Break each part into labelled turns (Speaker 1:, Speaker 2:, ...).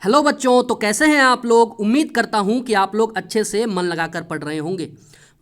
Speaker 1: Hello बच्चों, तो कैसे हैं आप लोग। उम्मीद करता हूं कि आप लोग अच्छे से मन लगाकर पढ़ रहे होंगे।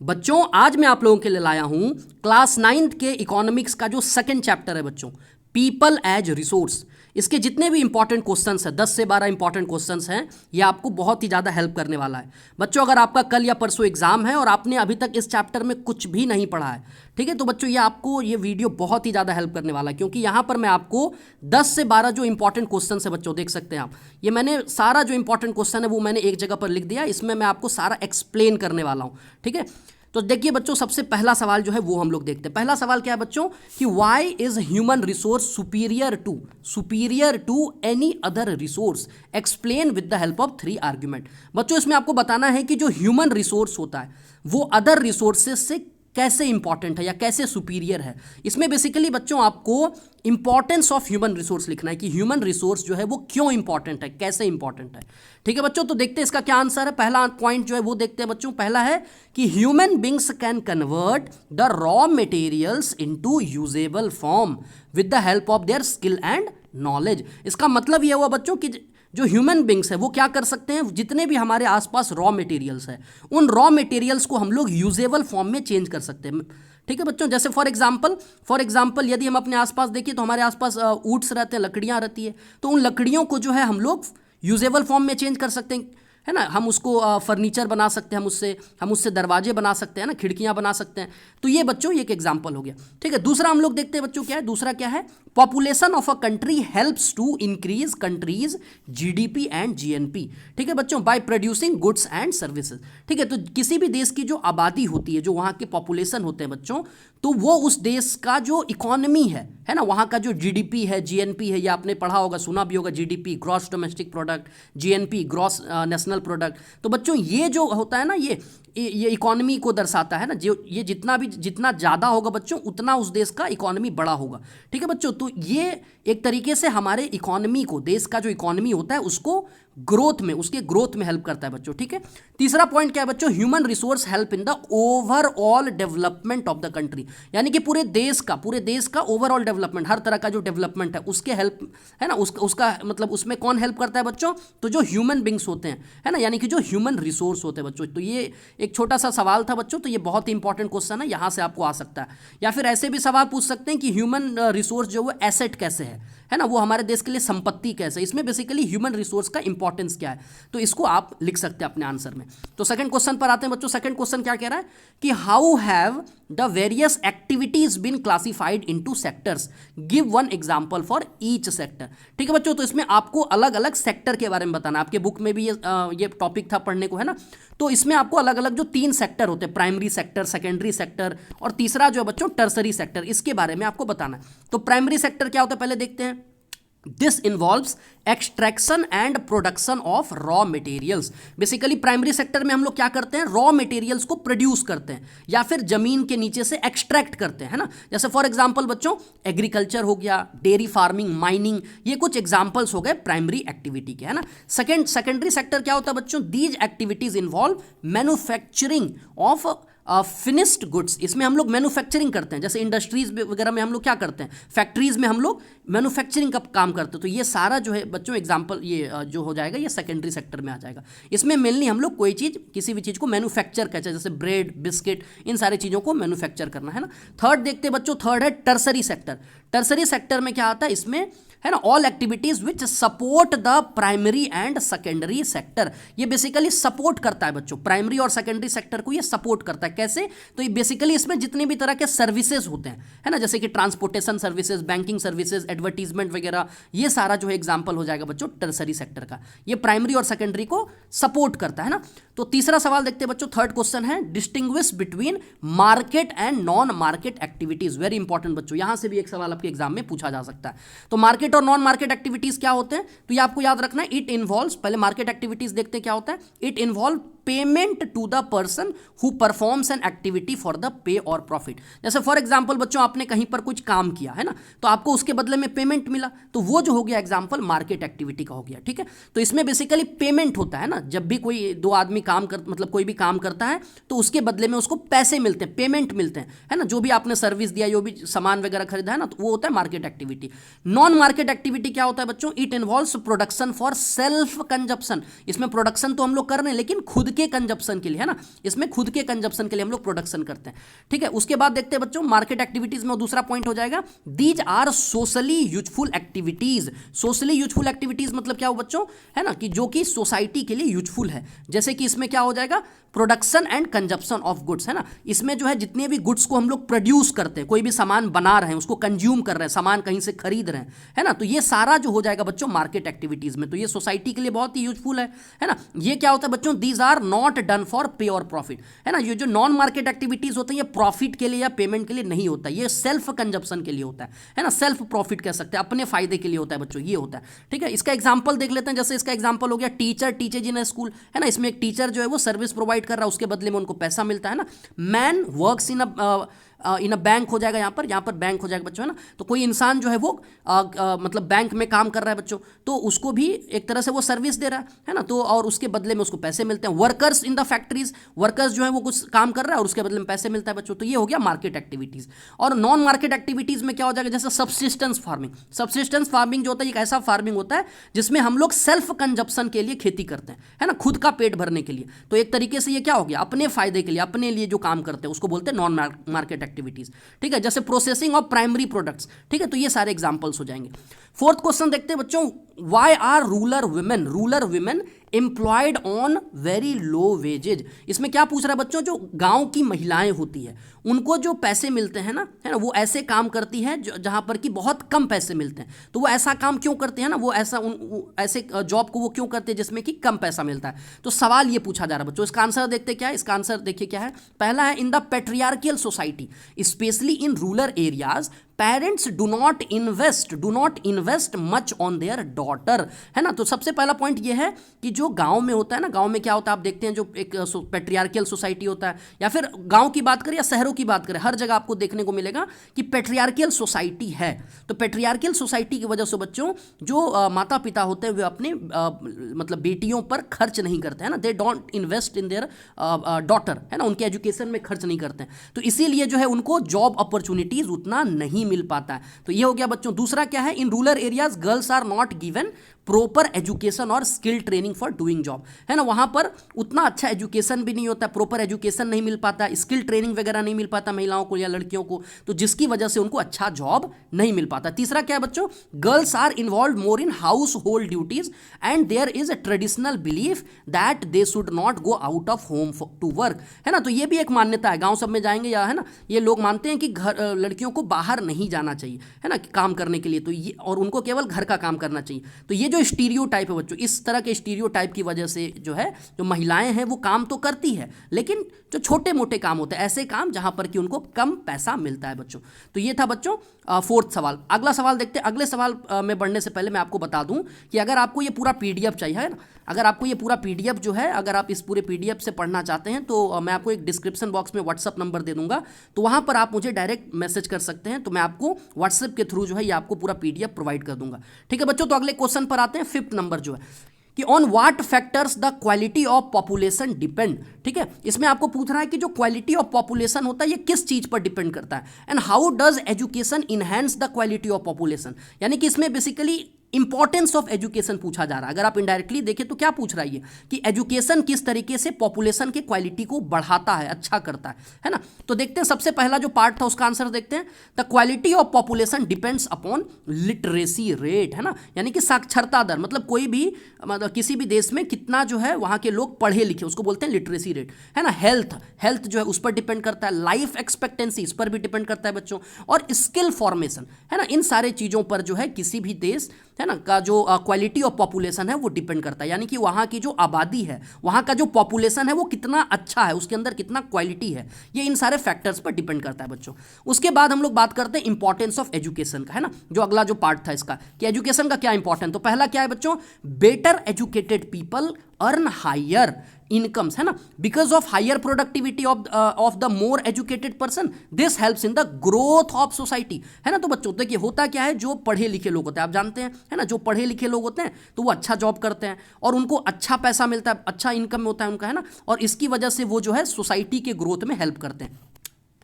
Speaker 1: बच्चों, आज मैं आप लोगों के लिए लाया हूं क्लास 9th के इकोनॉमिक्स का जो सेकंड चैप्टर है बच्चों, पीपल एज रिसोर्स। इसके जितने भी इंपॉर्टेंट क्वेश्चंस हैं, 10 से 12 इंपॉर्टेंट क्वेश्चंस हैं, ये आपको बहुत ही ज़्यादा हेल्प करने वाला है। बच्चों, अगर आपका कल या परसों एग्जाम है और आपने अभी तक इस चैप्टर में कुछ भी नहीं पढ़ा है, ठीक है, तो बच्चों ये आपको ये वीडियो बहुत ही ज़्यादा हेल्प करने वाला है, क्योंकि यहाँ पर मैं आपको 10 से 12 जो इंपॉर्टेंट क्वेश्चन है बच्चों, देख सकते हैं आप, ये मैंने सारा जो इंपॉर्टेंट क्वेश्चन है वो मैंने एक जगह पर लिख दिया। इसमें मैं आपको सारा एक्सप्लेन करने वाला हूँ, ठीक है। तो देखिए बच्चों, सबसे पहला सवाल जो है वो हम लोग देखते हैं। पहला सवाल क्या है बच्चों कि why is human resource superior to any other resource, explain with the help of 3 argument. बच्चों, इसमें आपको बताना है कि जो ह्यूमन रिसोर्स होता है वो अदर रिसोर्सेज से कैसे इंपॉर्टेंट है या कैसे सुपीरियर है। इसमें बेसिकली बच्चों आपको इंपॉर्टेंस ऑफ ह्यूमन रिसोर्स लिखना है कि ह्यूमन रिसोर्स जो है वो क्यों इंपॉर्टेंट है, कैसे इंपॉर्टेंट है, ठीक है बच्चों। तो देखते हैं इसका क्या आंसर है। पहला पॉइंट जो है वो देखते हैं बच्चों। पहला है कि human beings can convert the raw materials into usable form with the help of their skill and knowledge. इसका मतलब यह हुआ बच्चों कि जो ह्यूमन बींग्स है वो क्या कर सकते हैं, जितने भी हमारे आसपास रॉ मटेरियल्स है उन रॉ मटेरियल्स को हम लोग यूजेबल फॉर्म में चेंज कर सकते हैं, ठीक है बच्चों। जैसे फॉर एग्जाम्पल यदि हम अपने आसपास देखिए तो हमारे आसपास वुड्स रहते हैं, लकड़ियाँ रहती है, तो उन लकड़ियों को जो है हम लोग यूजेबल फॉर्म में चेंज कर सकते हैं, है ना। हम उसको फर्नीचर बना सकते हैं, हम उससे दरवाजे बना सकते हैं ना, खिड़कियां बना सकते हैं। तो ये बच्चों एक एग्जांपल हो गया, ठीक है। दूसरा हम लोग देखते हैं बच्चों क्या है, दूसरा क्या है, population of a country helps to increase country's GDP and GNP, ठीक है बच्चों, by producing goods and services, ठीक है। तो किसी भी देश की जो आबादी होती है, जो वहाँ के पॉपुलेशन होते हैं बच्चों, तो वो उस देश का जो इकोनॉमी है ना, वहाँ का जो जीडीपी है, जीएनपी है, या आपने पढ़ा होगा, सुना भी होगा, GDP gross domestic product, GNP gross national product. तो बच्चों ये जो होता है ना, ये इकोनॉमी को दर्शाता है ना। जो ये जितना ज़्यादा होगा बच्चों उतना उस देश का इकोनॉमी बड़ा होगा, ठीक है बच्चों। तो ये एक तरीके से हमारे इकोनॉमी को, देश का जो इकोनॉमी होता है उसको उसके ग्रोथ में हेल्प करता है बच्चों, ठीक है। तीसरा पॉइंट क्या है बच्चों, human resource help in the overall development of the country, यानी कि पूरे देश का ओवरऑल डेवलपमेंट, हर तरह का जो डेवलपमेंट है उसके हेल्प, है ना, उसका मतलब उसमें कौन हेल्प करता है बच्चों, तो जो ह्यूमन बींग्स होते हैं, है ना, यानी कि जो ह्यूमन रिसोर्स होते हैं बच्चों। तो ये एक छोटा सा सवाल था बच्चों, तो ये बहुत ही इंपॉर्टेंट क्वेश्चन है, यहाँ से आपको आ सकता है। या फिर ऐसे भी सवाल पूछ सकते हैं कि ह्यूमन रिसोर्स जो वो एसेट कैसे है ना, वो हमारे देश के लिए संपत्ति कैसे है। इसमें बेसिकली ह्यूमन रिसोर्स का इंपॉर्टेंस क्या है, तो इसको आप लिख सकते हैं अपने आंसर में। तो सेकंड क्वेश्चन पर आते हैं बच्चों। सेकंड क्वेश्चन क्या कह रहा है कि how have the various activities been classified into sectors, give one example for each sector, ठीक है बच्चों। तो इसमें आपको अलग अलग सेक्टर के बारे में बताना, आपके बुक में भी ये टॉपिक था पढ़ने को, है ना। तो इसमें आपको अलग अलग जो 3 सेक्टर होते हैं, प्राइमरी सेक्टर, सेकेंडरी सेक्टर और तीसरा जो है बच्चों टर्सरी सेक्टर, इसके बारे में आपको बताना है। तो प्राइमरी सेक्टर क्या होता है पहले देखते हैं। This involves extraction and production of raw materials. Basically primary sector में हम लोग क्या करते हैं, रॉ मटेरियल्स को प्रोड्यूस करते हैं या फिर जमीन के नीचे से एक्सट्रैक्ट करते हैं, है ना। जैसे फॉर एग्जांपल बच्चों एग्रीकल्चर हो गया, डेयरी फार्मिंग, माइनिंग, ये कुछ एग्जांपल्स हो गए प्राइमरी एक्टिविटी के, है ना। सेकेंडरी सेक्टर क्या होता है बच्चों, these activities involve manufacturing of finished goods. इसमें हम लोग मैन्युफैक्चरिंग करते हैं, जैसे इंडस्ट्रीज वगैरह में हम लोग क्या करते हैं, फैक्ट्रीज में हम लोग मैन्युफैक्चरिंग का काम करते हैं। तो ये सारा जो है बच्चों एग्जांपल, ये जो हो जाएगा ये सेकेंडरी सेक्टर में आ जाएगा। इसमें मेनली हम लोग कोई चीज़, किसी भी चीज़ को मैन्युफैक्चर कहते हैं, जैसे ब्रेड, बिस्किट, इन सारी चीज़ों को मैन्युफैक्चर करना, है ना। थर्ड देखते हैं बच्चों, थर्ड है टर्सरी सेक्टर। टर्सरी सेक्टर में क्या आता है, इसमें है ना all activities which support the primary and secondary sector. ये बेसिकली सपोर्ट करता है बच्चों, प्राइमरी और सेकेंडरी सेक्टर को ये सपोर्ट करता है। कैसे, तो ये बेसिकली इसमें जितने भी तरह के सर्विसेज होते हैं, है ना, जैसे कि transportation services, banking services, advertisement वगैरह, ये सारा जो है एग्जाम्पल हो जाएगा बच्चों टर्सरी सेक्टर का। ये प्राइमरी और सेकेंडरी को सपोर्ट करता है ना। तो तीसरा सवाल देखते हैं बच्चों, थर्ड क्वेश्चन है distinguish between market and non market activities. Very important बच्चों, यहां से भी एक सवाल आपके एग्जाम में पूछा जा सकता है। तो मार्केट और नॉन मार्केट एक्टिविटीज क्या होते हैं, तो ये आपको याद रखना है। इट इन्वॉल्व्स, पहले मार्केट एक्टिविटीज देखते हैं क्या होता है, it involve payment to the person who performs an activity for the pay और प्रॉफिट। जैसे फॉर एग्जांपल बच्चों आपने कहीं पर कुछ काम किया है ना, तो आपको उसके बदले में पेमेंट मिला, तो वो जो हो गया एग्जांपल मार्केट एक्टिविटी का हो गया। ठीक है, तो इसमें बेसिकली पेमेंट होता है ना, जब भी कोई दो आदमी काम कर मतलब कोई भी काम करता है तो उसके बदले में उसको पैसे मिलते हैं, पेमेंट मिलते हैं, है ना, जो भी आपने सर्विस दिया, जो भी सामान वगैरह खरीदा है ना, तो वो होता है market activity. Non market activity क्या होता है बच्चों? It involves production for self consumption. इसमें प्रोडक्शन तो हम लोग कर रहे हैं लेकिन खुद के कंजप्शन के लिए, है ना, इसमें खुद के कंजप्शन के लिए हम लोग प्रोडक्शन करते हैं। ठीक है, उसके बाद देखते हैं बच्चों मार्केट एक्टिविटीज में दूसरा पॉइंट हो जाएगा, these are socially useful activities. Socially useful activities मतलब क्या हो बच्चों, है ना, कि जो कि सोसाइटी के लिए यूजफुल है। जैसे कि इसमें क्या हो जाएगा, production and consumption of goods, है ना, इसमें जो है जितने भी गुड्स को हम लोग प्रोड्यूस करते हैं, कोई भी सामान बना रहे हैं, उसको कंज्यूम कर रहे हैं, सामान कहीं से खरीद रहे हैं, है ना, तो ये सारा जो हो जाएगा बच्चों मार्केट एक्टिविटीज में, तो ये सोसाइटी के लिए बहुत ही यूजफुल है ना। ये क्या होता है बच्चों, these are not done for pay और प्रॉफिट, है ना। ये जो नॉन मार्केट एक्टिविटीज होते हैं ये प्रॉफिट के लिए या पेमेंट के लिए नहीं होता, ये सेल्फ कंजप्शन के लिए होता है ना, सेल्फ प्रॉफिट कह सकते हैं, अपने फायदे के लिए होता है बच्चों, ये होता है। ठीक है, इसका एग्जांपल देख लेते हैं। जैसे इसका एग्जांपल हो गया टीचर टीचेज इन स्कूल, है ना, इसमें एक टीचर जो है वो सर्विस प्रोवाइड कर रहा है, उसके बदले में उनको पैसा मिलता है ना। Man works in a bank हो जाएगा, यहाँ पर बैंक हो जाएगा बच्चों, है ना। तो कोई इंसान जो है वो मतलब बैंक में काम कर रहा है बच्चों, तो उसको भी एक तरह से वो सर्विस दे रहा है ना, तो और उसके बदले में उसको पैसे मिलते हैं। Workers in the factories, workers जो है वो कुछ काम कर रहा है और उसके बदले में पैसे मिलता है बच्चों, तो ये हो गया मार्केट एक्टिविटीज। और नॉन मार्केट एक्टिविटीज में क्या हो जाएगा, जैसे सब्सिस्टेंस फार्मिंग। सब्सिस्टेंस फार्मिंग जो होता है एक ऐसा फार्मिंग होता है जिसमें हम लोग सेल्फ कंजप्शन के लिए खेती करते हैं, है ना, खुद का पेट भरने के लिए। तो एक तरीके से ये क्या हो गया, अपने फायदे के लिए, अपने लिए जो काम करते हैं उसको बोलते हैं नॉन मार्केट एक्टिविटीज। ठीक है, जैसे प्रोसेसिंग ऑफ प्राइमरी प्रोडक्ट्स। ठीक है, तो ये सारे एग्जांपल्स हो जाएंगे। फोर्थ क्वेश्चन देखते हैं बच्चों, why are rural women employed on very low wages. इसमें क्या पूछ रहा है बच्चों, जो गांव की महिलाएं होती है उनको जो पैसे मिलते हैं ना, है ना, वो ऐसे काम करती है जहां पर कि बहुत कम पैसे मिलते हैं। तो वो ऐसा काम क्यों करते हैं ना, वो ऐसे जॉब को वो क्यों करते हैं जिसमें कि कम पैसा मिलता है। तो सवाल ये पूछा जा रहा है बच्चों, इसका आंसर देखते क्या है। इसका आंसर देखिए क्या है, पहला है in the patriarchal society specially in rural areas parents do not invest much on their daughter, है ना। तो सबसे पहला पॉइंट ये है कि जो गांव में होता है ना, गांव में क्या होता है आप देखते हैं, जो एक पेट्रियार्कियल सोसाइटी होता है, या फिर गांव की बात करें या शहरों की बात करें, हर जगह आपको देखने को मिलेगा कि पेट्रियार्कियल सोसाइटी है। तो पेट्रियार्कियल सोसाइटी की वजह से बच्चों जो माता पिता होते हैं वे अपने मतलब बेटियों पर खर्च नहीं करते हैं ना, they don't invest in their daughter, है ना, उनके एजुकेशन में खर्च नहीं करते हैं। तो इसीलिए जो है उनको जॉब अपॉर्चुनिटीज उतना नहीं मिल पाता है। तो ये हो गया बच्चों। दूसरा क्या है, in rural areas girls are not given proper education और skill training for doing job, है ना, वहां पर उतना अच्छा एजुकेशन भी नहीं होता, प्रॉपर एजुकेशन नहीं मिल पाता, स्किल ट्रेनिंग वगैरह नहीं मिल पाता महिलाओं को या लड़कियों को, तो जिसकी वजह से उनको अच्छा जॉब नहीं मिल पाता। तीसरा क्या है बच्चों, girls are involve more in household duties and there is a traditional belief that they should not go out of home to work, है ना। तो ये भी एक मान्यता है, गाँव सब में जाएंगे या, है ना, ये लोग मानते हैं कि घर लड़कियों को बाहर नहीं जाना चाहिए, है ना, काम करने के लिए, तो ये और उनको केवल घर का काम करना चाहिए। तो ये जो स्टीरियोटाइप है बच्चों, इस तरह के स्टीरियोटाइप की वजह से जो है जो महिलाएं हैं वो काम तो करती है, लेकिन जो छोटे मोटे काम होते हैं, ऐसे काम जहां पर कि उनको कम पैसा मिलता है बच्चों। तो ये था बच्चों फोर्थ सवाल। अगला सवाल देखते हैं। अगले सवाल में बढ़ने से पहले मैं आपको बता दूं कि अगर आपको ये पूरा पीडीएफ चाहिए, है ना, अगर आपको ये पूरा पीडीएफ जो है, अगर आप इस पूरे पीडीएफ से पढ़ना चाहते हैं तो मैं आपको एक डिस्क्रिप्शन बॉक्स में व्हाट्सअप नंबर दे दूंगा, तो वहां पर आप मुझे डायरेक्ट मैसेज कर सकते हैं, तो मैं आपको व्हाट्सएप के थ्रू जो है ये आपको पूरा पीडीएफ प्रोवाइड कर दूंगा। ठीक है बच्चों, तो अगले क्वेश्चन पर आते हैं। फिफ्थ नंबर जो है कि on what factors the quality of population depend. ठीक है, इसमें आपको पूछ रहा है कि जो क्वालिटी ऑफ पॉपुलेशन होता है ये किस चीज पर डिपेंड करता है, and how does education enhance the quality of population. यानी कि इसमें बेसिकली इंपॉर्टेंस ऑफ एजुकेशन पूछा जा रहा है। अगर आप इनडायरेक्टली देखें तो क्या पूछ रहा है ये कि एजुकेशन किस तरीके से पॉपुलेशन के क्वालिटी को बढ़ाता है, अच्छा करता है ना। तो देखते हैं, सबसे पहला जो पार्ट था उसका आंसर देखते हैं। The quality of population depends upon literacy rate, है ना, यानी कि साक्षरता दर, मतलब कोई भी मतलब किसी भी देश में कितना जो है वहाँ के लोग पढ़े लिखे, उसको बोलते हैं लिटरेसी रेट, है ना। हेल्थ जो है उस पर डिपेंड करता है, लाइफ एक्सपेक्टेंसी इस पर भी डिपेंड करता है बच्चों, और स्किल फॉर्मेशन, है ना, इन सारे चीज़ों पर जो है किसी भी देश, है ना, का जो क्वालिटी ऑफ पॉपुलेशन है वो डिपेंड करता है। यानी कि वहाँ की जो आबादी है, वहाँ का जो पॉपुलेशन है वो कितना अच्छा है, उसके अंदर कितना क्वालिटी है, ये इन सारे फैक्टर्स पर डिपेंड करता है बच्चों। उसके बाद हम लोग बात करते हैं इंपॉर्टेंस ऑफ एजुकेशन का, है ना, जो अगला जो पार्ट था इसका कि एजुकेशन का क्या इंपॉर्टेंट। तो पहला क्या है बच्चों, better educated people earn higher incomes, है ना, because of higher productivity of the more educated person, this helps in the growth of society, है ना। तो बच्चों देखिए होता क्या है, जो पढ़े लिखे लोग होते हैं, आप जानते हैं, है ना, जो पढ़े लिखे लोग होते हैं तो वो अच्छा जॉब करते हैं और उनको अच्छा पैसा मिलता है, अच्छा इनकम होता है उनका, है ना, और इसकी वजह से वो जो है सोसाइटी के ग्रोथ में हेल्प करते हैं।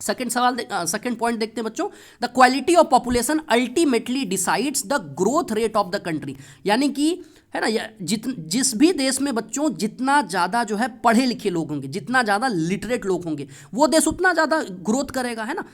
Speaker 1: सेकंड पॉइंट देखते हैं बच्चों, the quality of population ultimately decides the growth rate of the country, यानी कि, है ना, जिस भी देश में बच्चों जितना ज़्यादा जो है पढ़े लिखे लोग होंगे, जितना ज़्यादा लिटरेट लोग होंगे, वो देश उतना ज़्यादा ग्रोथ करेगा, है ना।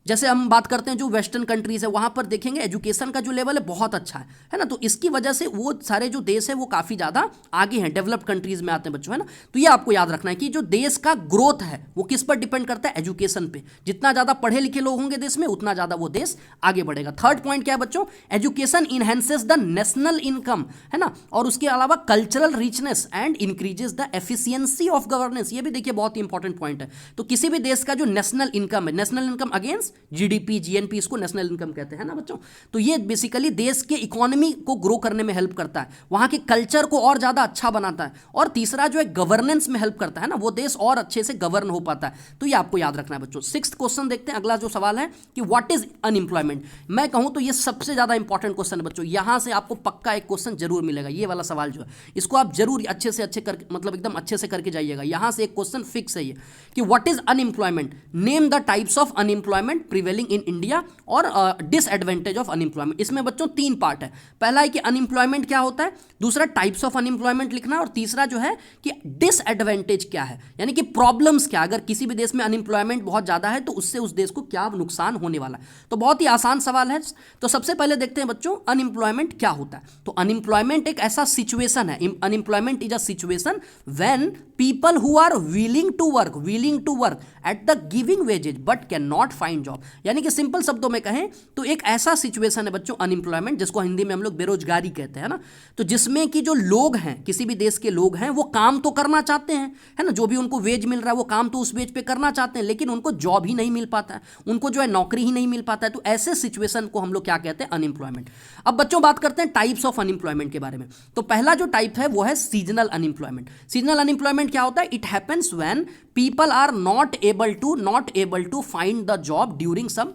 Speaker 1: जैसे हम बात करते हैं जो वेस्टर्न कंट्रीज है, वहाँ पर देखेंगे एजुकेशन का जो लेवल है बहुत अच्छा है ना, तो इसकी वजह से वो सारे जो देश है वो काफ़ी ज़्यादा आगे हैं, डेवलप्ड कंट्रीज में आते हैं बच्चों, है ना। तो ये आपको याद रखना है कि जो देश का ग्रोथ है वो किस पर डिपेंड करता है, एजुकेशन पे। जितना ज़्यादा पढ़े लिखे लोग होंगे देश में, उतना ज़्यादा वो देश आगे बढ़ेगा। थर्ड पॉइंट क्या है बच्चों, education enhances the national income, है ना, और उसके अलावा cultural richness and increases the efficiency of governance. ये भी देखिए बहुत ही इंपॉर्टेंट पॉइंट है। तो किसी भी देश का जो नेशनल इनकम है, national income against GDP, GNP, इसको नेशनल इनकम कहते हैं ना बच्चों। तो ये बेसिकली देश के इकोनॉमी को ग्रो करने में हेल्प करता है, वहां के कल्चर को और ज्यादा अच्छा बनाता है, और तीसरा जो है गवर्नेंस में हेल्प करता है ना, वो देश और अच्छे से गवर्न हो पाता है। तो ये आपको याद रखना है बच्चों। सिक्स्थ क्वेश्चन देखते हैं, अगला जो सवाल है कि व्हाट इज अनएम्प्लॉयमेंट। मैं कहूं तो ये सबसे ज्यादा इंपॉर्टेंट क्वेश्चन है बच्चों, यहां से आपको पक्का एक क्वेश्चन जरूर मिलेगा। ये वाला सवाल जो है इसको आप जरूर अच्छे से अच्छे कर, मतलब एकदम अच्छे से करके जाइएगा। यहां से एक क्वेश्चन फिक्स है ये कि what is unemployment, name the types of unemployment prevailing in India और डिसएडवांटेज ऑफ अनएम्प्लॉयमेंट। इसमें बच्चों 3 पार्ट है। पहला है कि अनएम्प्लॉयमेंट क्या होता है, दूसरा टाइप्स ऑफ अनएम्प्लॉयमेंट लिखना है, और तीसरा जो है कि डिसएडवांटेज क्या है, यानी कि प्रॉब्लम्स क्या, अगर किसी भी देश में अनएम्प्लॉयमेंट बहुत ज़्यादा है तो उससे उस देश को क्या नुकसान होने वाला है। तो बहुत ही आसान सवाल है। तो सबसे पहले देखते हैं बच्चों अनएम्प्लॉयमेंट क्या होता है। तो अनएम्प्लॉयमेंट एक ऐसा सिचुएशन है, unemployment is a situation when people who are willing to work at the giving wages but can not find job. यानी कि सिंपल शब्दों में कहें तो एक ऐसा सिचुएशन है बच्चों अनएम्प्लॉयमेंट, जिसको हिंदी में हम लोग बेरोजगारी कहते हैं ना। तो जिसमें कि जो लोग हैं, किसी भी देश के लोग हैं, वो काम तो करना चाहते हैं, है ना, जो भी उनको वेज मिल रहा है वो काम तो उस वेज पे करना चाहते हैं, लेकिन उनको जॉब ही नहीं मिल पाता है, उनको जो है नौकरी ही नहीं मिल पाता है। तो ऐसे सिचुएशन को हम लोग क्या कहते हैं, अनएम्प्लॉयमेंट। अब बच्चों बात करते हैं टाइप्स ऑफ अनएम्प्लॉयमेंट के बारे में। तो पहला जो टाइप है वो है सीजनल अनएम्प्लॉयमेंट। सीजनल अनएम्प्लॉयमेंट क्या होता है, it happens when people are not able to find the job during some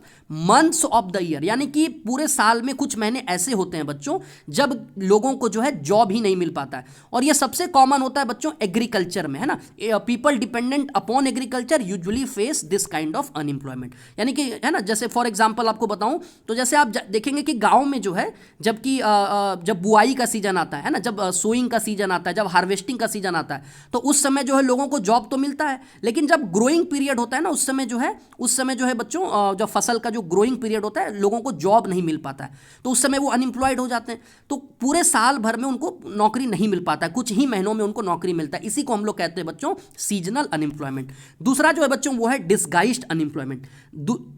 Speaker 1: months of the year। यानी कि पूरे साल में कुछ महीने ऐसे होते हैं बच्चों जब लोगों को जो है जॉब ही नहीं मिल पाता है, और ये सबसे कॉमन होता है बच्चों एग्रीकल्चर में, है ना। People dependent upon agriculture usually face this kind of unemployment. यानी कि, है ना, जैसे फॉर एग्जांपल आपको बताऊं तो जैसे आप देखेंगे कि गांव में जो है जबकि जब बुआई का सीजन आता है ना, जब सोइंग का सीजन आता है, जब हार्वेस्टिंग का सीजन आता है, तो उस समय जो है लोगों को जॉब तो मिलता है, लेकिन जब ग्रोइंग पीरियड होता है ना, उस समय जो है बच्चों जब फसल का जो ग्रोइंग पीरियड होता है लोगों को जॉब नहीं मिल पाता है, तो उस समय वो अनएम्प्लॉयड हो जाते हैं। तो पूरे साल भर में उनको नौकरी नहीं मिल पाता है, कुछ ही महीनों में उनको नौकरी मिलता है। इसी को हम लोग कहते हैं बच्चों सीजनल अनएम्प्लॉयमेंट। दूसरा जो है बच्चों वो है डिसगाइज्ड अनएम्प्लॉयमेंट।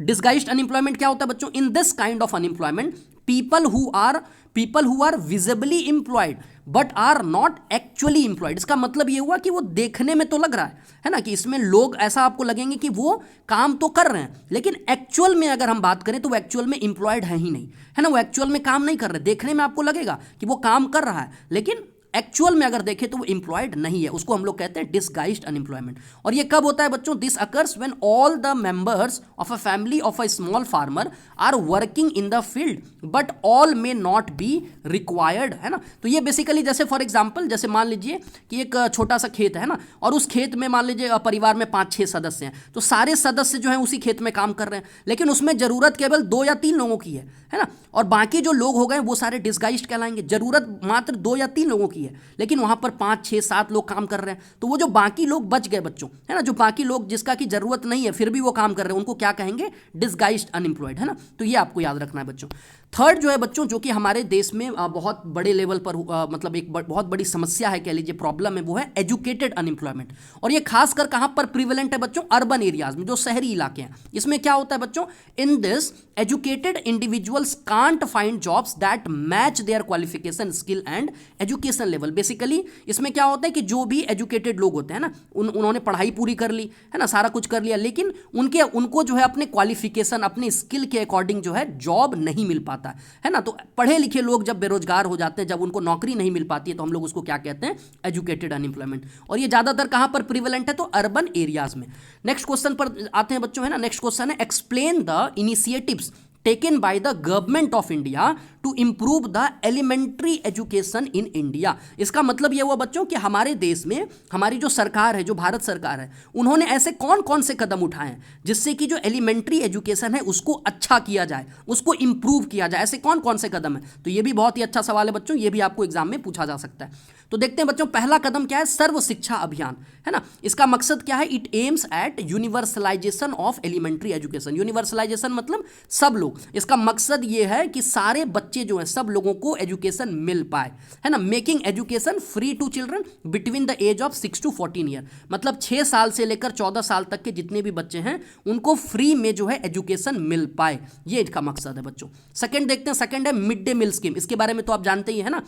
Speaker 1: डिसगाइज्ड अनएम्प्लॉयमेंट क्या होता है बच्चों, in this kind of unemployment people who are visibly employed but are not actually employed। इसका मतलब ये हुआ कि वो देखने में तो लग रहा है ना, कि इसमें लोग ऐसा आपको लगेंगे कि वो काम तो कर रहे हैं, लेकिन एक्चुअल में अगर हम बात करें तो वो एक्चुअल में एम्प्लॉयड है ही नहीं, है ना, वो एक्चुअल में काम नहीं कर रहे। देखने में आपको लगेगा कि वो काम कर रहा है, लेकिन एक्चुअल में अगर देखें तो वो एम्प्लॉयड नहीं है। उसको हम लोग कहते हैं डिसगाइज्ड अनएम्प्लॉयमेंट। और ये कब होता है बच्चों, this occurs when all the members of a family of a small farmer are working in the field but all may not be required, है ना। तो ये बेसिकली जैसे फॉर एग्जांपल, जैसे मान लीजिए कि एक छोटा सा खेत है ना, और उस खेत में मान लीजिए परिवार में 5-6 सदस्य हैं, तो सारे सदस्य जो हैं उसी खेत में काम कर रहे हैं, लेकिन उसमें जरूरत केवल 2 या 3 लोगों की है ना, और बाकी जो लोग हो गए वो सारे डिसगाइज्ड कहलाएंगे। जरूरत मात्र 2 या 3 लोगों की है, लेकिन वहां पर 5-6-7 लोग काम कर रहे हैं, तो वो जो बाकी लोग बच गए बच्चों, है ना, जो बाकी लोग जिसका की जरूरत नहीं है फिर भी वो काम कर रहे हैं, उनको क्या कहेंगे, डिसगाइज्ड अनएम्प्लॉयड, है ना। तो ये आपको याद रखना है बच्चों। थर्ड जो है बच्चों, जो कि हमारे देश में बहुत बड़े लेवल पर मतलब एक बहुत बड़ी समस्या है, कह लीजिए प्रॉब्लम है, वो है एजुकेटेड अनएम्प्लॉयमेंट। और ये खासकर कहां पर प्रिवेलेंट है बच्चों, अर्बन एरियाज में, जो शहरी इलाके हैं। इसमें क्या होता है बच्चों, in this educated individuals can't find jobs that match their qualification, skill and education level. Basically इसमें क्या होता है कि जो भी एजुकेटेड लोग होते हैं ना, उन्होंने पढ़ाई पूरी कर ली, है ना, सारा कुछ कर लिया, लेकिन उनको जो है अपने क्वालिफिकेशन, अपने स्किल के अकॉर्डिंग जो है जॉब नहीं मिल पाता जाता है ना। तो पढ़े लिखे लोग जब बेरोजगार हो जाते हैं, जब उनको नौकरी नहीं मिल पाती है, तो हम लोग उसको क्या कहते हैं, एजुकेटेड अनएम्प्लॉयमेंट। और ये ज़्यादातर कहाँ पर प्रिवेलेंट है, तो अर्बन एरियाज में। नेक्स्ट क्वेश्चन पर आते हैं बच्चों, है ना। नेक्स्ट क्वेश्चन है explain the initiatives taken by the government of India to improve the elementary education in India। इसका मतलब यह हुआ बच्चों कि हमारे देश में हमारी जो सरकार है, जो भारत सरकार है, उन्होंने ऐसे कौन कौन से कदम उठाए हैं जिससे कि जो एलिमेंट्री एजुकेशन है उसको अच्छा किया जाए, उसको इंप्रूव किया जाए। ऐसे कौन कौन से कदम है, तो ये भी बहुत ही अच्छा सवाल है बच्चों, ये भी आपको एग्जाम में पूछा जा सकता है। तो देखते हैं बच्चों, पहला कदम क्या है, सर्व शिक्षा अभियान, है ना। इसका मकसद क्या है, it aims at universalisation of elementary education. Universalisation मतलब सब लोग, इसका मकसद ये है कि सारे बच्चे जो हैं, सब लोगों को एजुकेशन मिल पाए, है ना। Making education free to children between the age of 6 to 14 year, मतलब 6 साल से लेकर 14 साल तक के जितने भी बच्चे हैं उनको फ्री में जो है एजुकेशन मिल पाए, ये इसका मकसद है बच्चों। सेकंड देखते हैं, सेकंड है मिड डे मील स्कीम। इसके बारे में तो आप जानते ही है ना।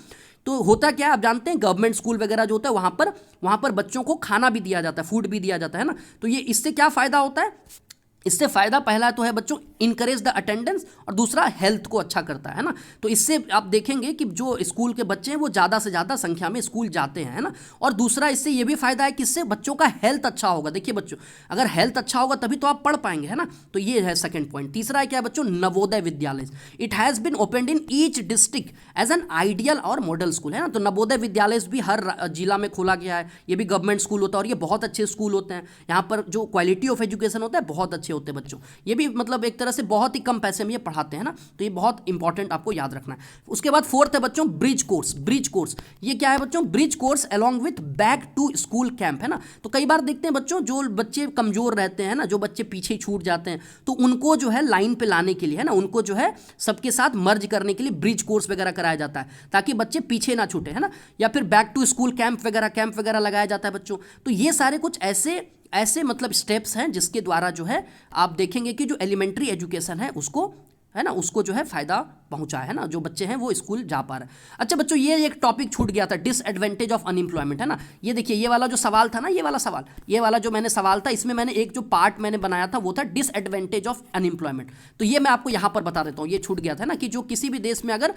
Speaker 1: तो होता क्या है, आप जानते हैं, गवर्नमेंट स्कूल वगैरह जो होता है वहाँ पर बच्चों को खाना भी दिया जाता है, फूड भी दिया जाता है ना। तो ये इससे क्या फ़ायदा होता है, इससे फ़ायदा पहला तो है बच्चों इनकरेज द अटेंडेंस, और दूसरा हेल्थ को अच्छा करता है ना। तो इससे आप देखेंगे कि जो स्कूल के बच्चे हैं वो ज़्यादा से ज़्यादा संख्या में स्कूल जाते हैं, है ना। और दूसरा इससे ये भी फ़ायदा है कि इससे बच्चों का हेल्थ अच्छा होगा। देखिए बच्चों, अगर हेल्थ अच्छा होगा तभी तो आप पढ़ पाएंगे, है ना। तो ये है सेकंड पॉइंट। तीसरा है क्या बच्चों, Navodaya Vidyalaya. It has been opened in each district as an ideal और मॉडल स्कूल, है ना। तो नवोदय विद्यालय भी हर जिला में खोला गया है। ये भी गवर्नमेंट स्कूल होता है और ये बहुत अच्छे स्कूल होते हैं। यहाँ पर जो क्वालिटी ऑफ एजुकेशन होता है बहुत अच्छे होते हैं बच्चों। ये भी मतलब एक तरह से बहुत ही कम पैसे में ये पढ़ाते हैं ना। तो ये बहुत इंपॉर्टेंट आपको याद रखना है। उसके बाद फोर्थ है बच्चों ब्रिज कोर्स। ब्रिज कोर्स ये क्या है बच्चों, bridge course along with back to school camp, है ना। तो कई बार देखते हैं बच्चों, जो बच्चे कमजोर रहते हैं ना, जो बच्चे पीछे छूट जाते हैं, तो उनको जो है लाइन पे लाने के लिए, है ना, उनको जो है सबके साथ मर्ज करने के लिए ब्रिज कोर्स वगैरह कराया जाता है ताकि बच्चे पीछे ना छूटे, है ना। या फिर बैक टू स्कूल कैंप वगैरह लगाया जाता है बच्चों। तो ये सारे कुछ ऐसे मतलब स्टेप्स हैं जिसके द्वारा जो है आप देखेंगे कि जो एलिमेंट्री एजुकेशन है उसको, है ना, उसको जो है फायदा पहुंचा है ना, जो बच्चे हैं वो स्कूल जा पा रहे हैं। अच्छा बच्चों, ये एक टॉपिक छूट गया था, डिसएडवांटेज ऑफ अनएम्प्लॉयमेंट, है ना। ये देखिए, ये वाला जो सवाल था ना, ये वाला जो मैंने सवाल था, इसमें मैंने एक जो पार्ट मैंने बनाया था वो था डिसएडवांटेज ऑफ अनएम्प्लॉयमेंट। तो ये मैं आपको यहाँ पर बता देता हूँ, ये छूट गया था ना, कि जो किसी भी देश में अगर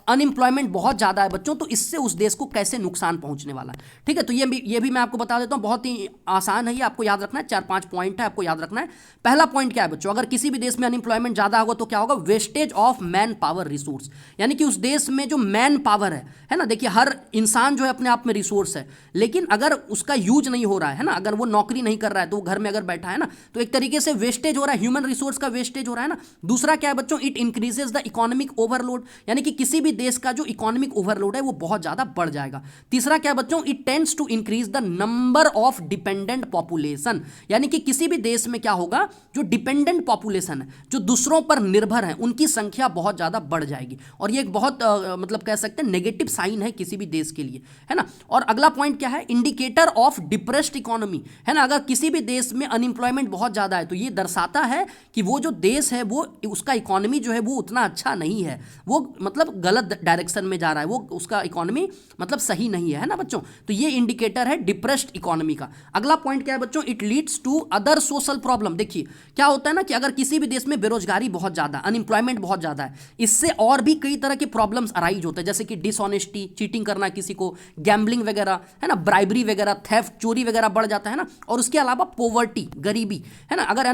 Speaker 1: अनएम्प्लॉयमेंट बहुत ज़्यादा है बच्चों, तो इससे उस देश को कैसे नुकसान पहुँचने वाला है। ठीक है, तो ये भी मैं आपको बता देता हूँ, बहुत ही आसान है, ये आपको याद रखना है। 4-5 पॉइंट है, आपको याद रखना है। पहला पॉइंट क्या है बच्चों, अगर किसी भी देश में अनएम्प्लॉयमेंट ज़्यादा होगा तो क्या होगा, wastage of man power resource, यानी कि उस देश में जो मैन पावर है ना। देखिए, हर इंसान जो है अपने आप में रिसोर्स है, लेकिन अगर उसका यूज नहीं हो रहा है ना, अगर वो नौकरी नहीं कर रहा है, तो वो घर में अगर बैठा है ना, तो एक तरीके से वेस्टेज हो रहा है, ह्यूमन रिसोर्स का वेस्टेज हो रहा है ना। दूसरा क्या है बच्चों, it increases the economic overload, यानी कि किसी भी देश का जो इकोनॉमिक ओवरलोड है वो बहुत ज़्यादा बढ़ जाएगा। तीसरा क्या है बच्चों, it tends to increase the number of dependent population, यानी कि किसी भी देश में क्या होगा, जो डिपेंडेंट पॉपुलेशन है, जो दूसरों पर निर्भर है, उनकी संख्या बहुत ज़्यादा बढ़ जाएगी। और ये एक बहुत मतलब कह सकते हैं नेगेटिव साइन है किसी भी देश के लिए, है ना। और अगला पॉइंट क्या है, इंडिकेटर ऑफ डिप्रेस्ड इकोनॉमी, है ना। अगर किसी भी देश में अनएम्प्लॉयमेंट बहुत ज़्यादा है तो ये दर्शाता है कि वो जो देश है वो उसका इकोनॉमी जो है वो उतना अच्छा नहीं है, वो मतलब गलत डायरेक्शन में जा रहा है, वो उसका इकोनॉमी मतलब सही नहीं है ना बच्चों। तो ये इंडिकेटर है डिप्रेस्ड इकोनॉमी का। अगला पॉइंट क्या है बच्चों, it leads to other social problem. देखिए क्या होता है ना कि अगर किसी भी देश में बेरोजगारी बहुत ज़्यादा, अनएम्प्लॉयमेंट बहुत ज़्यादा है, इससे और भी कई तरह के प्रॉब्लम्स अराइज होते हैं, जैसे कि डिसऑनेस्टी, चीटिंग करना किसी को, गैम्बलिंग वगैरह, है ना, ब्राइबरी वगैरह, थेफ्ट, चोरी वगैरह बढ़ जाता है ना। और उसके अलावा पोवर्टी, गरीबी, है ना। अगर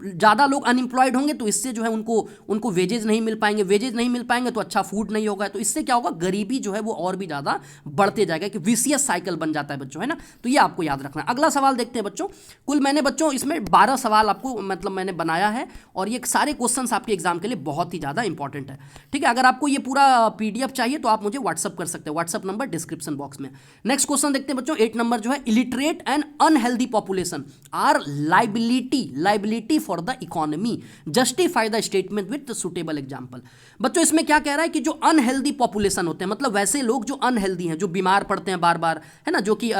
Speaker 1: ज़्यादा लोग अनएम्प्लॉयड होंगे तो इससे जो है उनको वेजेज नहीं मिल पाएंगे, वेजेज नहीं मिल पाएंगे तो अच्छा फूड नहीं होगा, तो इससे क्या होगा, गरीबी जो है वो और भी ज़्यादा बढ़ते जाएगा, कि विशियस साइकिल बन जाता है बच्चों, है ना। तो ये आपको याद रखना है। अगला सवाल देखते हैं बच्चों। कुल मैंने बच्चों इसमें 12 सवाल आपको मतलब मैंने बनाया है, और ये सारे क्वेश्चंस आपके एग्जाम के लिए बहुत ही ज़्यादा इंपॉर्टेंट है। ठीक है, अगर आपको ये पूरा PDF चाहिए तो आप मुझे व्हाट्सअप कर सकते हैं, व्हाट्सअप नंबर डिस्क्रिप्शन बॉक्स में। नेक्स्ट क्वेश्चन देखते हैं बच्चों, 8 नंबर जो है, illiterate and unhealthy population are liability for the economy, justify the statement with suitable example. बच्चों इसमें क्या कह रहा है कि जो अनहेल्दी पॉपुलेशन होते हैं, मतलब वैसे लोग जो अनहेल्दी हैं, जो बीमार पड़ते हैं बार बार, है ना, जो कि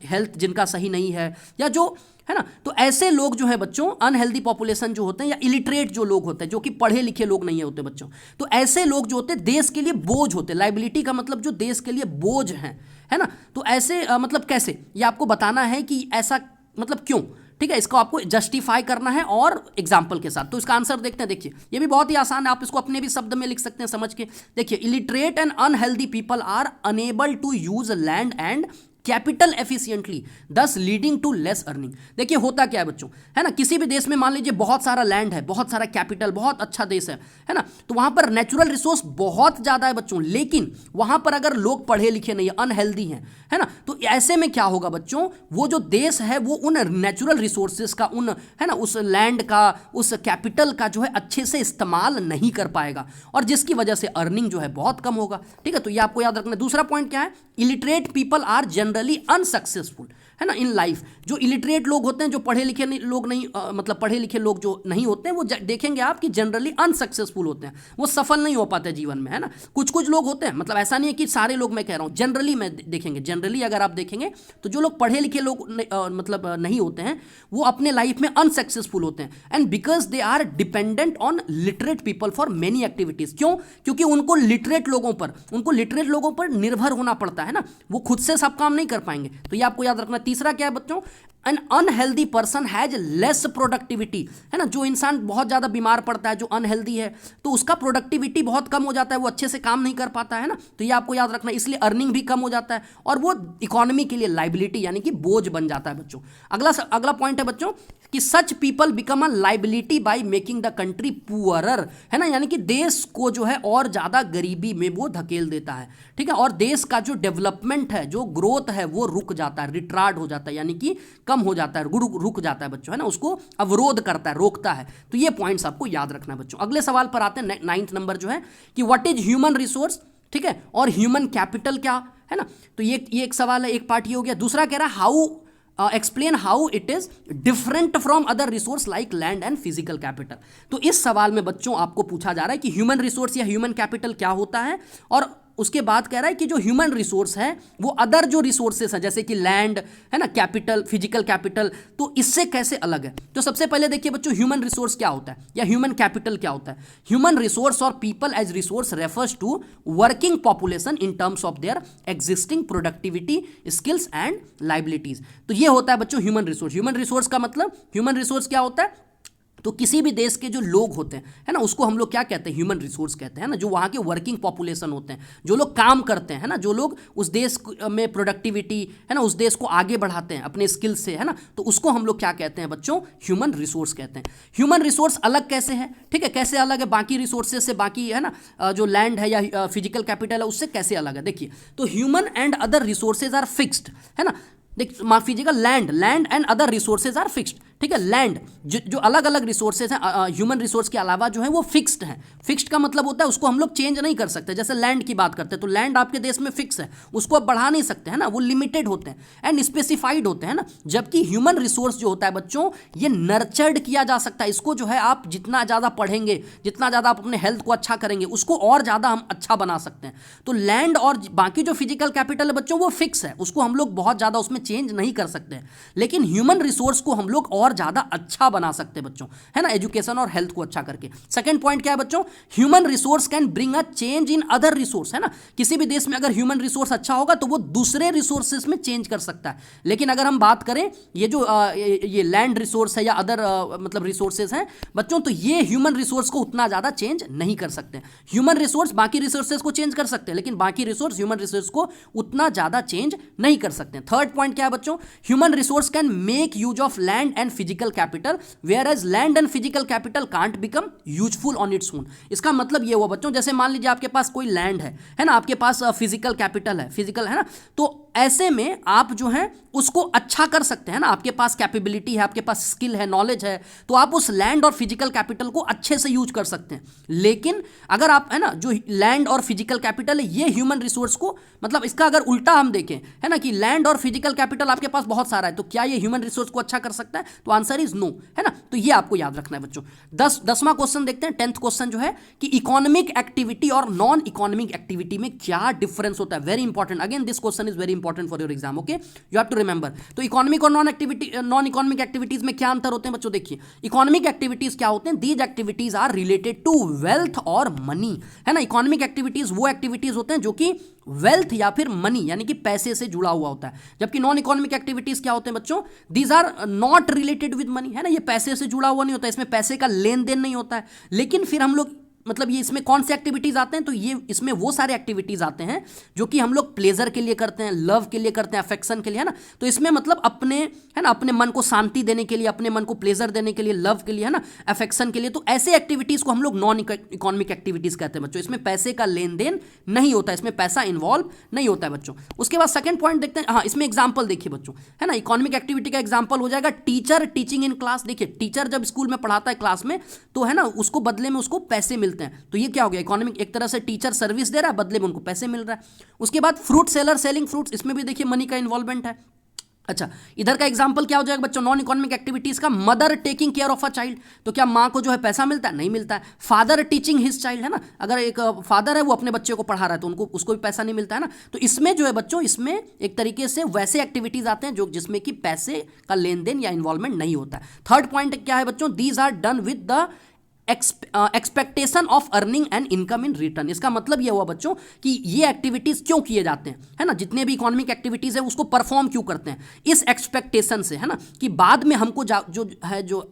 Speaker 1: हेल्थ जिनका सही नहीं है, या जो, है ना, तो ऐसे लोग जो है बच्चों, अनहेल्दी पॉपुलेशन जो होते हैं, या इलिटरेट जो लोग होते हैं, जो कि पढ़े लिखे लोग नहीं होते बच्चों, तो ऐसे लोग जो होते हैं देश के लिए बोझ होते हैं। लाइबिलिटी का मतलब जो देश के लिए बोझ है ना। तो ऐसे मतलब कैसे, ये आपको बताना है कि ऐसा मतलब क्यों। ठीक है, इसको आपको जस्टिफाई करना है और एग्जाम्पल के साथ। तो इसका आंसर देखते हैं। देखिए ये भी बहुत ही आसान है, आप इसको अपने भी शब्द में लिख सकते हैं समझ के। देखिए illiterate and unhealthy people are unable to use land and capital efficiently, thus leading to less earning. देखिए होता क्या है बच्चों, है ना, किसी भी देश में मान लीजिए बहुत सारा लैंड है, बहुत सारा कैपिटल, बहुत अच्छा देश है ना, तो वहां पर नेचुरल रिसोर्स बहुत ज्यादा है बच्चों, लेकिन वहां पर अगर लोग पढ़े लिखे नहीं है, अनहेल्दी हैं, है ना, तो ऐसे में क्या होगा बच्चों, वो जो देश है वो उन नेचुरल रिसोर्सेज का, उन, है ना, उस लैंड का, उस कैपिटल का जो है अच्छे से इस्तेमाल नहीं कर पाएगा, और जिसकी वजह से अर्निंग जो है बहुत कम होगा। ठीक है, तो ये आपको याद रखना। दूसरा पॉइंट क्या है, illiterate people are generally unsuccessful, है ना, इन लाइफ। जो इलिटरेट लोग होते हैं, जो पढ़े लिखे लोग नहीं, मतलब पढ़े लिखे लोग जो नहीं होते हैं, वो देखेंगे आप कि जनरली अनसक्सेसफुल होते हैं, वो सफल नहीं हो पाते जीवन में, है ना। कुछ कुछ लोग होते हैं, मतलब ऐसा नहीं है कि सारे लोग, मैं कह रहा हूँ जनरली में देखेंगे, जनरली अगर आप देखेंगे तो जो लोग पढ़े लिखे लोग मतलब नहीं होते हैं, वो अपने लाइफ में अनसक्सेसफुल होते हैं, and because they are dependent on literate people for many activities. क्यों? क्योंकि उनको लिटरेट लोगों पर निर्भर होना पड़ता है ना, वो खुद से सब काम नहीं कर पाएंगे। तो ये आपको याद रखना। तीसरा क्या है बच्चों, N unhealthy person has less productivity, है ना, जो इंसान बहुत ज्यादा बीमार पड़ता है, जो अनहेल्दी है, तो उसका प्रोडक्टिविटी बहुत कम हो जाता है, वो अच्छे से काम नहीं कर पाता है ना, तो ये आपको याद रखना। इसलिए अर्निंग भी कम हो जाता है, और वो इकोनॉमी के लिए लाइबिलिटी यानी कि बोझ बन जाता है बच्चों। अगला पॉइंट है बच्चों कि such people become a liability by making the country poorer, है ना, यानी कि देश को जो है और ज्यादा गरीबी में वो धकेल देता है। ठीक है, और देश का जो डेवलपमेंट है, जो ग्रोथ है, वो रुक जाता है, रिट्रार्ड हो जाता है, यानी कि कम हो जाता है, रुक जाता है बच्चों, है ना, उसको अवरोध करता है, रोकता है। तो ये पॉइंट्स आपको याद रखना है बच्चों। अगले सवाल पर आते हैं, 9th नंबर जो है कि व्हाट इज ह्यूमन रिसोर्स, ठीक है, और ह्यूमन कैपिटल क्या है ना। तो ये एक सवाल है, एक पार्ट ये हो गया। दूसरा कह रहा है how explain how it is different from other resource like land and physical capital. तो इस सवाल में बच्चों आपको पूछा जा रहा है कि ह्यूमन रिसोर्स या ह्यूमन कैपिटल क्या होता है, और उसके बाद कह रहा है कि जो ह्यूमन रिसोर्स है वो अदर जो रिसोर्सेस हैं जैसे कि लैंड, है ना, कैपिटल, फिजिकल कैपिटल, तो इससे कैसे अलग है। तो सबसे पहले देखिए बच्चों, ह्यूमन रिसोर्स क्या होता है या ह्यूमन कैपिटल क्या होता है। ह्यूमन रिसोर्स और people as resource refers to working population in terms of their existing productivity, skills and liabilities. तो ये होता है बच्चों ह्यूमन रिसोर्स। ह्यूमन रिसोर्स का मतलब, ह्यूमन रिसोर्स क्या होता है, तो किसी भी देश के जो लोग होते हैं, है ना, उसको हम लोग क्या कहते हैं, ह्यूमन रिसोर्स कहते हैं ना, जो वहाँ के वर्किंग पॉपुलेशन होते हैं, जो लोग काम करते हैं, है ना, जो लोग उस देश में प्रोडक्टिविटी, है ना, उस देश को आगे बढ़ाते हैं अपने स्किल से, है ना, तो उसको हम लोग क्या कहते हैं बच्चों, ह्यूमन रिसोर्स कहते हैं। ह्यूमन रिसोर्स अलग कैसे है, ठीक है, कैसे अलग है बाकी रिसोर्सेज से, बाकी, है ना, जो लैंड है या फिजिकल कैपिटल है उससे कैसे अलग है। देखिए, तो human and other resources are fixed, है ना, देख माफ कीजिएगा, land and other resources are fixed. ठीक है, लैंड जो अलग अलग रिसोर्सेज हैं ह्यूमन रिसोर्स के अलावा जो है वो फिक्स्ड है। फिक्स्ड का मतलब होता है उसको हम लोग चेंज नहीं कर सकते। जैसे लैंड की बात करते हैं तो लैंड आपके देश में फिक्स है, उसको आप बढ़ा नहीं सकते, है ना, वो लिमिटेड होते हैं एंड स्पेसिफाइड होते हैं ना। जबकि ह्यूमन रिसोर्स जो होता है बच्चों, ये नर्चर्ड किया जा सकता है। इसको जो है आप जितना ज़्यादा पढ़ेंगे, जितना ज़्यादा आप अपने हेल्थ को अच्छा करेंगे, उसको और ज़्यादा हम अच्छा बना सकते हैं। तो लैंड और बाकी जो फिजिकल कैपिटल है बच्चों वो फिक्स है, उसको हम लोग बहुत ज़्यादा उसमें चेंज नहीं कर सकते। लेकिन ह्यूमन रिसोर्स को हम लोग और ज़्यादा अच्छा बना सकते हैं बच्चों, है ना, एजुकेशन और हेल्थ को अच्छा करके। सेकंड पॉइंट क्या है बच्चों, human resource can bring a change in other resource, है ना, किसी भी देश में अगर ह्यूमन रिसोर्स अच्छा होगा तो वो दूसरे रिसोर्सेज में चेंज कर सकता है। लेकिन अगर हम बात करें ये जो ये लैंड रिसोर्स है या अदर मतलब रिसोर्सेज हैं बच्चों, तो ये ह्यूमन रिसोर्स को उतना ज़्यादा चेंज नहीं कर सकते। ह्यूमन रिसोर्स बाकी रिसोर्सेज को चेंज कर सकते हैं, लेकिन बाकी रिसोर्स ह्यूमन रिसोर्स को उतना ज़्यादा चेंज नहीं कर सकते। थर्ड पॉइंट क्या है बच्चों, human resource can make use of land and physical capital whereas land and physical capital can't become useful on its own. इसका मतलब ये हुआ बच्चों, जैसे मान लीजिए आपके पास कोई लैंड है ना, आपके पास फिजिकल कैपिटल है, फिजिकल, है ना, तो ऐसे में आप जो है उसको अच्छा कर सकते हैं ना, आपके पास कैपेबिलिटी है, आपके पास स्किल है, नॉलेज है, तो आप उस लैंड और फिजिकल कैपिटल को अच्छे से यूज कर सकते हैं। लेकिन अगर आप, है ना, जो लैंड और फिजिकल कैपिटल है ये ह्यूमन रिसोर्स को, मतलब इसका अगर उल्टा हम देखें, है ना, कि लैंड और फिजिकल कैपिटल आपके पास बहुत सारा है, तो क्या ये ह्यूमन रिसोर्स को अच्छा कर सकता है? तो आंसर इज नो, है ना। तो ये आपको याद रखना है बच्चों। 10वां क्वेश्चन देखते हैं, 10th क्वेश्चन जो है कि इकोनॉमिक एक्टिविटी और नॉन इकोनॉमिक एक्टिविटी में क्या डिफरेंस होता है। Very important, again this question is very important. Important for your exam, okay, you have to remember. तो इकोनॉमिक और नॉन इकोनॉमिक एक्टिविटीज में क्या अंतर होते हैं बच्चों? देखिए, इकोनॉमिक एक्टिविटीज क्या होते हैं? These activities are related to wealth और मनी, है ना। इकोनॉमिक एक्टिविटीज वो एक्टिविटीज होते हैं जो कि वेल्थ या फिर मनी यानी कि पैसे से जुड़ा हुआ होता है, जबकि नॉन इकोनॉमिक एक्टिविटीज क्या होते हैं बच्चों? These are not related with money, है ना, ये पैसे से जुड़ा हुआ नहीं होता, इसमें पैसे का लेन देन नहीं होता है। लेकिन फिर हम लोग मतलब ये इसमें कौन से एक्टिविटीज आते हैं? तो ये इसमें वो सारे एक्टिविटीज आते हैं जो कि हम लोग प्लेजर के लिए करते हैं, लव के लिए करते हैं, अफेक्शन के लिए, है ना। तो इसमें मतलब अपने, है ना, अपने मन को शांति देने के लिए, अपने मन को प्लेजर देने के लिए, लव के लिए, है ना, अफेक्शन के लिए, तो ऐसे एक्टिविटीज को हम लोग नॉन इकोनॉमिक एक्टिविटीज कहते हैं बच्चों। इसमें पैसे का लेन देन नहीं होता है, इसमें पैसा इन्वॉल्व नहीं होता है बच्चों। उसके बाद सेकंड पॉइंट देखते हैं, हाँ, इसमें एग्जाम्पल देखिए बच्चों, है ना। इकोनॉमिक एक्टिविटी का एग्जाम्पल हो जाएगा टीचर टीचिंग इन क्लास। देखिए, टीचर जब स्कूल में पढ़ाता है क्लास में, तो है ना, उसको बदले में उसको पैसे मिलते हैं, तो ये क्या हो गया? इकोनॉमिक, एक तरह से टीचर सर्विस दे रहा है, बदले में उनको पैसे मिल रहा है। उसके बाद फ्रूट सेलर सेलिंग फ्रूट्स, इसमें भी देखिए मनी का इन्वॉल्वमेंट है। अच्छा, इधर का एग्जांपल क्या हो जाएगा बच्चों? नॉन इकोनॉमिक एक्टिविटीज का mother taking care of a child, तो क्या माँ को जो है पैसा मिलता है? नहीं मिलता है। फादर टीचिंग हिज चाइल्ड, है ना, अगर एक फादर है वो अपने बच्चे को पढ़ा रहा है तो उनको उसको भी पैसा नहीं मिलता है ना। तो इसमें जो है बच्चों, इसमें एक तरीके से वैसे एक्टिविटीज आते हैं जो जिसमें कि पैसे का लेन देन या इन्वॉल्वमेंट नहीं होता है। थर्ड पॉइंट क्या है बच्चों? These are done with the expectation of earning and income in return. इसका मतलब यह हुआ बच्चों कि ये एक्टिविटीज क्यों किए जाते हैं, है ना, जितने भी इकोनॉमिक एक्टिविटीज है उसको परफॉर्म क्यों करते हैं? इस एक्सपेक्टेशन से, है ना, कि बाद में हमको जो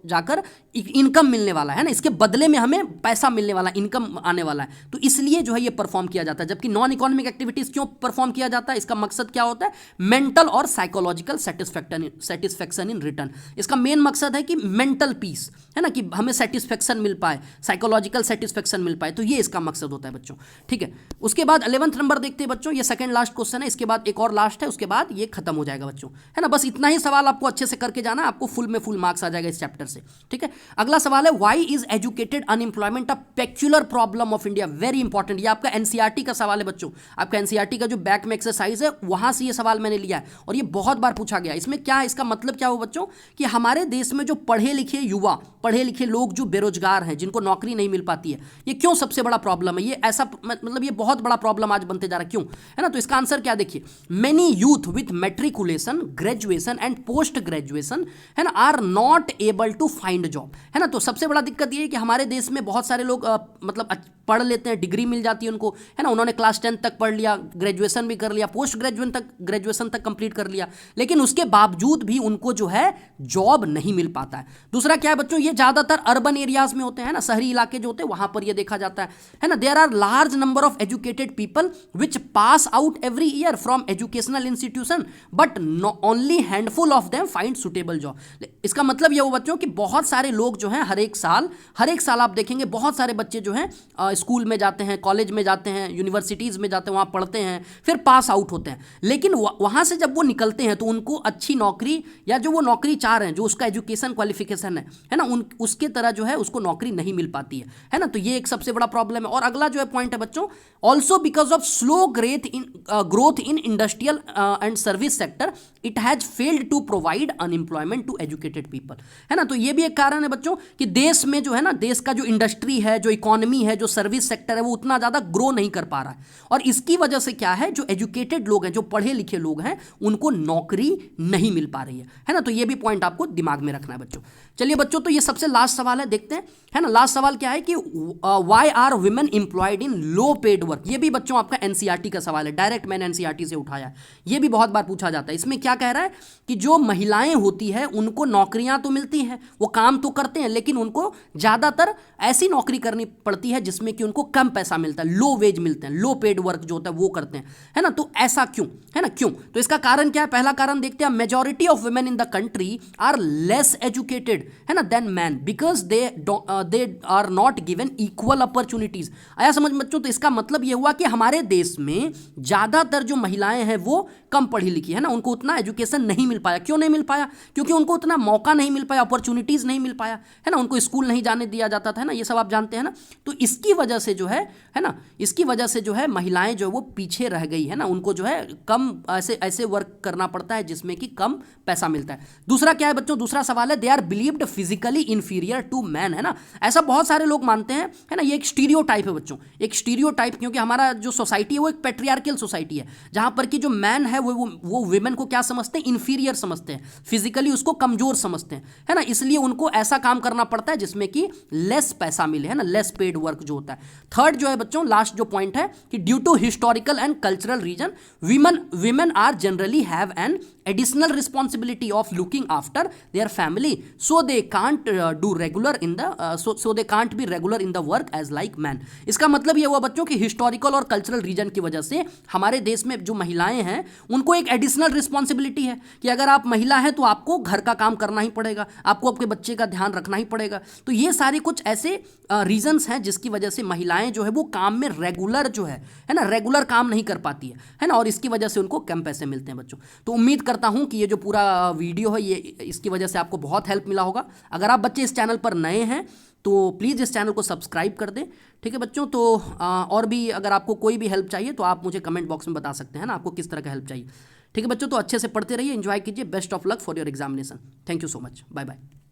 Speaker 1: जाकर इनकम मिलने वाला है ना, इसके बदले में हमें पैसा मिलने वाला, इनकम आने वाला है, तो इसलिए जो है ये परफॉर्म किया जाता है। जबकि नॉन इकोनॉमिक एक्टिविटीज क्यों परफॉर्म किया जाता है? इसका मकसद क्या होता है? मेंटल और साइकोलॉजिकल सेटिस्फैक्शन इन रिटर्न। इसका मेन मकसद है कि मेंटल पीस, है ना, कि हमें सेटिस्फैक्शन मिल पाए, साइकोलॉजिकल सेटिस्फैक्शन मिल पाए, तो ये इसका मकसद होता है बच्चों, ठीक है। उसके बाद 11th नंबर देखते हैं बच्चों, ये सेकंड लास्ट क्वेश्चन है, इसके बाद एक और लास्ट है, उसके बाद ये खत्म हो जाएगा बच्चों, है ना। बस इतना ही सवाल आपको अच्छे से करके जाना है, आपको फुल में फुल मार्क्स आ जाएगा इस चैप्टर से, ठीक है। अगला सवाल है, why is educated unemployment a peculiar problem of India? Very important, ये आपका एनसीईआरटी का सवाल है बच्चों, आपका एनसीईआरटी का जो बैक में एक्सरसाइज है वहां से ये सवाल मैंने लिया है और ये बहुत बार पूछा गया। इसमें क्या है, इसका मतलब क्या हो बच्चों, कि हमारे देश में जो पढ़े लिखे युवा, पढ़े लिखे लोग जो बेरोजगार हैं, जिनको नौकरी नहीं मिल पाती है, ये क्यों सबसे बड़ा प्रॉब्लम है? ये ऐसा मतलब ये बहुत बड़ा प्रॉब्लम आज बनते जा रहा है, क्यों, है ना। तो इसका आंसर क्या, देखिए, many youth with matriculation, graduation and post graduation, है ना, are not able to find job, है ना। तो सबसे बड़ा दिक्कत ये है कि हमारे देश में बहुत सारे लोग मतलब पढ़ लेते हैं, डिग्री मिल जाती है उनको, है ना, उन्होंने क्लास 10 तक पढ़ लिया, ग्रेजुएशन भी कर लिया, पोस्ट ग्रेजुएशन तक कंप्लीट कर लिया, लेकिन उसके बावजूद भी उनको जो है जॉब नहीं मिल पाता है। दूसरा क्या है बच्चों, ये ज्यादातर अर्बन एरियाज में होते हैं ना, शहरी इलाके जो होते हैं वहां पर ये देखा जाता है ना। There are large number of educated people which pass out every year from educational institution, but only handful of them find suitable job. इसका मतलब ये हो बच्चों कि बहुत सारे लोग जो हैं हर एक साल आप देखेंगे बहुत सारे बच्चे जो हैं स्कूल में जाते हैं, कॉलेज में जाते हैं, यूनिवर्सिटीज़ में जाते हैं, वहाँ पढ़ते हैं, फिर पास आउट होते हैं, लेकिन वहाँ से जब वो निकलते हैं तो उनको अच्छी नौकरी या जो वो नौकरी चाह रहे हैं, जो उसका एजुकेशन क्वालिफिकेशन है ना, उसके तरह जो है उसको नौकरी नहीं मिल पाती है ना। तो ये एक सबसे बड़ा प्रॉब्लम है। और अगला जो है पॉइंट है बच्चों, also because of slow growth in industrial and service sector, it has failed to provide unemployment to educated people, है ना। तो ये भी एक कारण है बच्चों कि देश में जो है ना, देश का जो इंडस्ट्री है, जो इकोनॉमी है, जो सर्विस सेक्टर है, वो उतना ज़्यादा ग्रो नहीं कर पा रहा है। और इसकी वजह से क्या है, जो एजुकेटेड लोग हैं, जो पढ़े लिखे लोग हैं, उनको नौकरी नहीं मिल पा रही है ना। तो ये भी पॉइंट आपको दिमाग में रखना है बच्चों। चलिए बच्चों, तो ये सबसे लास्ट सवाल है, देखते हैं, है ना। लास्ट सवाल क्या है कि why are women employed in low paid work? ये भी बच्चों आपका एनसीईआरटी का सवाल है, डायरेक्ट मैंने एनसीईआरटी से उठाया है, ये भी बहुत बार पूछा जाता है। इसमें क्या कह रहा है कि जो महिलाएं होती है उनको नौकरियां तो मिलती हैं, वो काम तो करते हैं, लेकिन उनको ज़्यादातर ऐसी नौकरी करनी पड़ती है जिसमें कि उनको कम पैसा मिलता है, लो वेज मिलते हैं, लो पेड वर्क जो होता है वो करते हैं, है ना। तो ऐसा क्यों, है ना, क्यों? तो इसका कारण क्या है? पहला कारण देखते हैं, majority of women in the country are less educated, है ना, than man, because they are not given equal opportunities. आया समझ बच्चों? तो इसका मतलब यह हुआ कि हमारे देश में ज्यादातर जो महिलाएं हैं वो कम पढ़ी लिखी, है ना, उनको उतना एजुकेशन नहीं मिल पाया। क्यों नहीं मिल पाया? क्योंकि उनको उतना मौका नहीं मिल पाया, अपॉर्चुनिटीज नहीं मिल पाया, है ना, उनको स्कूल नहीं जाने दिया जाता था, है ना, ये सब आप जानते हैं ना। तो इसकी वजह से जो है ना, इसकी वजह से जो है महिलाएं जो है वो पीछे रह गई, है ना, उनको जो है कम ऐसे वर्क करना पड़ता है जिसमें कि कम पैसा मिलता है। दूसरा क्या है बच्चों? दूसरा सवाल है, they are believed physically inferior to man, है ना। ऐसा बहुत सारे लोग मानते हैं, है ना। ये एक स्टीरियोटाइप है बच्चों, एक स्टीरियोटाइप, क्योंकि हमारा जो सोसाइटी है वो एक पैट्रियार्कल सोसाइटी है, जहां पर कि जो मैन है वो विमेन को क्या समझते हैं, इन्फीरियर समझते हैं, फिजिकली उसको कमजोर समझते हैं, है ना। इसलिए उनको ऐसा काम करना पड़ता है जिसमें कि लेस पैसा मिले, है ना, लेस पेड वर्क जो होता है। थर्ड जो है बच्चों, लास्ट जो पॉइंट है कि due to historical and cultural reason women are generally have an additional responsibility of looking after their family, so they can't do regular in the so they can't be regular in the work as like man। इसका मतलब ये हुआ बच्चों कि historical और cultural reason की वजह से हमारे देश में जो महिलाएं हैं उनको एक एडिशनल रिस्पॉन्सिबिलिटी है कि अगर आप महिला हैं तो आपको घर का काम करना ही पड़ेगा, आपको आपके बच्चे का ध्यान रखना ही पड़ेगा। तो ये सारे कुछ ऐसे रीजंस हैं जिसकी वजह से महिलाएं जो है वो काम में रेगुलर जो है ना, रेगुलर काम नहीं कर पाती है ना, और इसकी वजह से उनको कम पैसे मिलते हैं बच्चों। तो उम्मीद करता हूं कि ये जो पूरा वीडियो है ये इसकी वजह से आपको बहुत हेल्प मिला होगा। अगर आप बच्चे इस चैनल पर नए हैं तो प्लीज़ इस चैनल को सब्सक्राइब कर दें, ठीक है बच्चों। तो और भी अगर आपको कोई भी हेल्प चाहिए तो आप मुझे कमेंट बॉक्स में बता सकते हैं ना, आपको किस तरह का हेल्प चाहिए, ठीक है बच्चों। तो अच्छे से पढ़ते रहिए, एंजॉय कीजिए, best of luck for your examination. Thank you so much, bye bye.